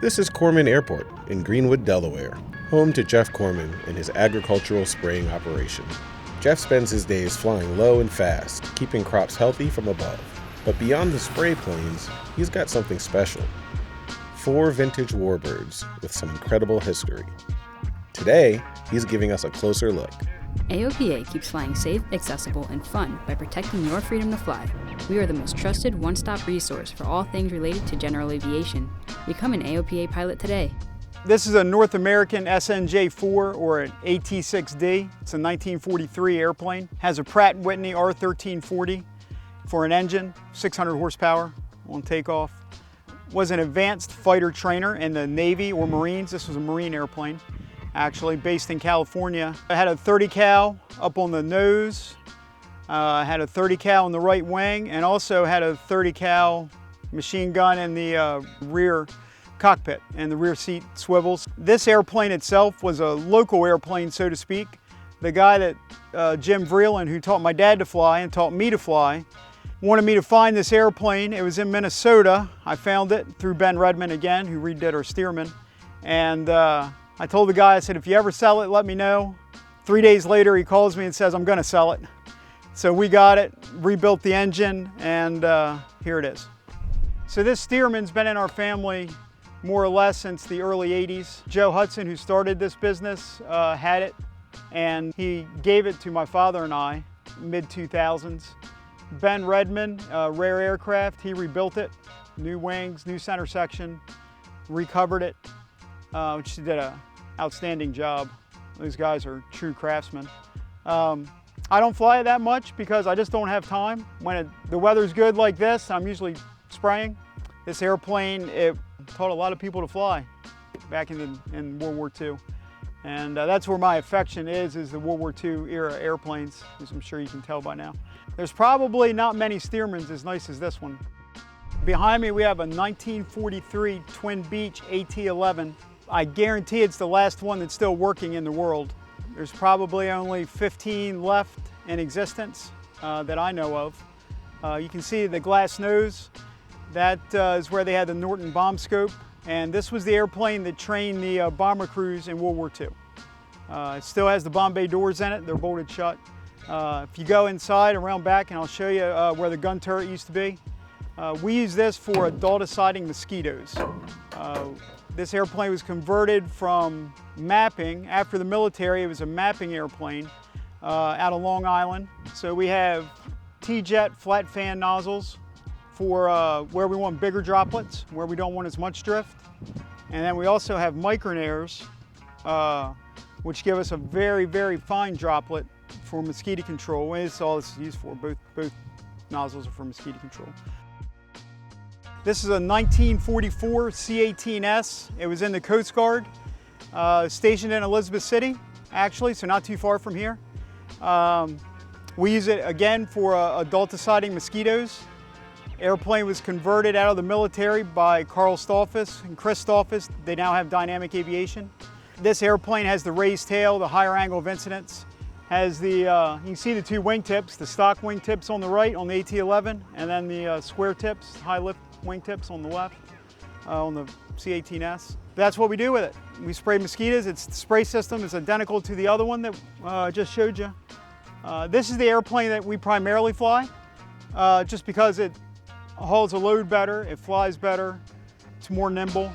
This is Chorman Airport in Greenwood, Delaware, home to Jeff Chorman and his agricultural spraying operation. Jeff spends his days flying low and fast, keeping crops healthy from above. But beyond the spray planes, he's got something special. 4 vintage warbirds with some incredible history. Today, he's giving us a closer look. AOPA keeps flying safe, accessible, and fun by protecting your freedom to fly. We are the most trusted one-stop resource for all things related to general aviation. Become an AOPA pilot today. This is a North American SNJ-4 or an AT-6D. It's a 1943 airplane. Has a Pratt & Whitney R1340 for an engine, 600 horsepower on takeoff. Was an advanced fighter trainer in the Navy or Marines. This was a Marine airplane, actually, based in California. I had a 30 cal up on the nose, had a 30 cal in the right wing, and also had a 30 cal machine gun in the rear cockpit and the rear seat swivels. This airplane itself was a local airplane, so to speak. The guy that, Jim Vreeland, who taught my dad to fly and taught me to fly, wanted me to find this airplane. It was in Minnesota. I found it through Ben Redmond again, who redid our Stearman. And I told the guy, I said, if you ever sell it, let me know. 3 days later, he calls me and says, I'm gonna sell it. So we got it, rebuilt the engine, and here it is. So this Stearman's been in our family more or less since the early 80s. Joe Hudson, who started this business, had it, and he gave it to my father and I, mid-2000s. Ben Redmond, Rare Aircraft, he rebuilt it. New wings, new center section, recovered it, which he did an outstanding job. Those guys are true craftsmen. I don't fly it that much because I just don't have time. When the weather's good like this, I'm usually spraying. This airplane, it taught a lot of people to fly back in World War II. And that's where my affection is the World War II era airplanes, as I'm sure you can tell by now. There's probably not many Stearmans as nice as this one. Behind me we have a 1943 Twin Beech AT-11. I guarantee it's the last one that's still working in the world. There's probably only 15 left in existence that I know of. You can see the glass nose. That is where they had the Norton bomb scope. And this was the airplane that trained the bomber crews in World War II. It still has the bomb bay doors in it. They're bolted shut. If you go inside around back, and I'll show you where the gun turret used to be, we use this for adulticiding mosquitoes. This airplane was converted from mapping. After the military, it was a mapping airplane out of Long Island. So we have T-jet flat fan nozzles for where we want bigger droplets, where we don't want as much drift. And then we also have micronairs, which give us a very, very fine droplet for mosquito control. That's all this is used for. Both nozzles are for mosquito control. This is a 1944 C-18S. It was in the Coast Guard, stationed in Elizabeth City, actually, so not too far from here. We use it again for adulticiding mosquitoes. Airplane was converted out of the military by Carl Stolfus and Chris Stolfus. They now have dynamic aviation. This airplane has the raised tail, the higher angle of incidence. Has the, you can see the 2 wingtips, the stock wingtips on the right on the AT-11, and then the square tips, high lift wingtips on the left on the C-18S. That's what we do with it. We spray mosquitoes. The spray system is identical to the other one that I just showed you. This is the airplane that we primarily fly, just because it hauls a load better, it flies better, it's more nimble.